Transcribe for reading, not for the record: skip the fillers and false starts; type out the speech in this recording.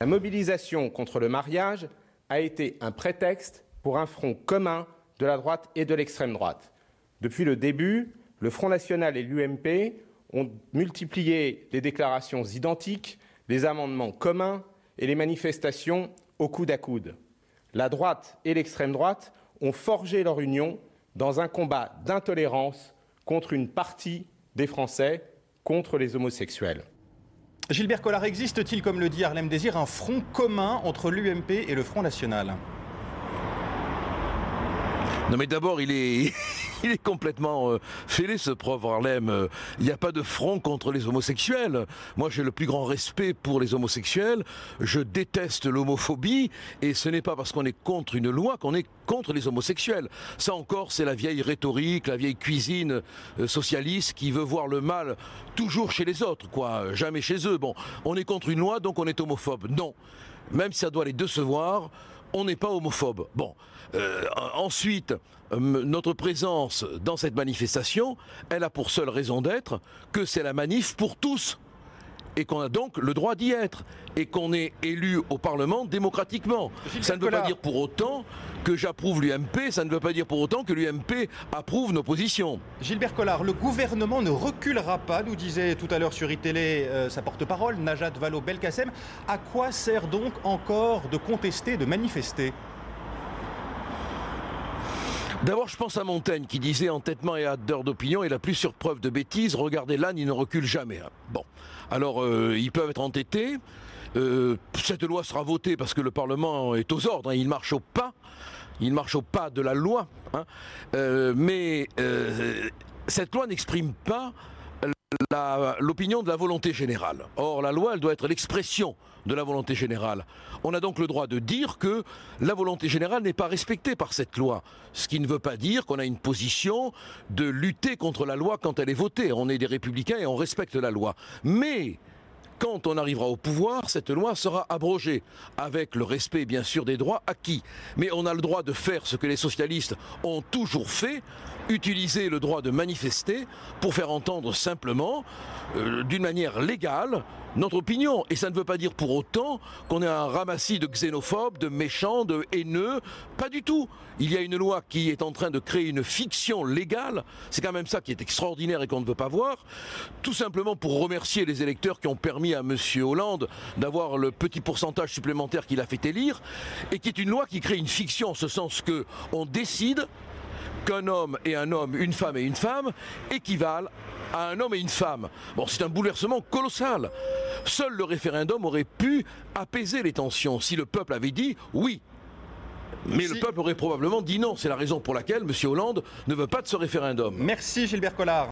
La mobilisation contre le mariage a été un prétexte pour un front commun de la droite et de l'extrême droite. Depuis le début, le Front National et l'UMP ont multiplié les déclarations identiques, les amendements communs et les manifestations au coude à coude. La droite et l'extrême droite ont forgé leur union dans un combat d'intolérance contre une partie des Français, contre les homosexuels. Gilbert Collard, existe-t-il, comme le dit Harlem Désir, un front commun entre l'UMP et le Front National? Non mais d'abord il est complètement fêlé ce prof Harlem. Il n'y a pas de front contre les homosexuels. Moi j'ai le plus grand respect pour les homosexuels. Je déteste l'homophobie et ce n'est pas parce qu'on est contre une loi qu'on est contre les homosexuels. Ça encore c'est la vieille rhétorique, la vieille cuisine socialiste qui veut voir le mal toujours chez les autres, quoi, jamais chez eux. Bon, on est contre une loi donc on est homophobe. Non, même si ça doit les décevoir, on n'est pas homophobe. Bon, ensuite, notre présence dans cette manifestation, elle a pour seule raison d'être que c'est la manif pour tous et qu'on a donc le droit d'y être et qu'on est élu au Parlement démocratiquement. Ça ne veut pas dire pour autant que j'approuve l'UMP, ça ne veut pas dire pour autant que l'UMP approuve nos positions. Gilbert Collard, le gouvernement ne reculera pas, nous disait tout à l'heure sur iTélé sa porte-parole, Najat Vallaud-Belkacem. À quoi sert donc encore de contester, de manifester ? D'abord, je pense à Montaigne qui disait « Entêtement et ardeur d'opinion est la plus sûre preuve de bêtise. Regardez l'âne, il ne recule jamais. » Bon, alors ils peuvent être entêtés. Cette loi sera votée parce que le Parlement est aux ordres. Il marche au pas. Il marche au pas de la loi. Mais cette loi n'exprime pas l'opinion de la volonté générale. Or, la loi, elle doit être l'expression de la volonté générale. On a donc le droit de dire que la volonté générale n'est pas respectée par cette loi. Ce qui ne veut pas dire qu'on a une position de lutter contre la loi quand elle est votée. On est des républicains et on respecte la loi. Mais quand on arrivera au pouvoir, cette loi sera abrogée, avec le respect bien sûr des droits acquis. Mais on a le droit de faire ce que les socialistes ont toujours fait, utiliser le droit de manifester pour faire entendre simplement, d'une manière légale, notre opinion. Et ça ne veut pas dire pour autant qu'on est un ramassis de xénophobes, de méchants, de haineux. Pas du tout. Il y a une loi qui est en train de créer une fiction légale. C'est quand même ça qui est extraordinaire et qu'on ne veut pas voir. Tout simplement pour remercier les électeurs qui ont permis à M. Hollande d'avoir le petit pourcentage supplémentaire qu'il a fait élire. Et qui est une loi qui crée une fiction en ce sens qu'on décide qu'un homme et un homme, une femme et une femme équivalent à un homme et une femme. Bon, c'est un bouleversement colossal. Seul le référendum aurait pu apaiser les tensions si le peuple avait dit oui. Mais le peuple aurait probablement dit non. C'est la raison pour laquelle M. Hollande ne veut pas de ce référendum. Merci Gilbert Collard.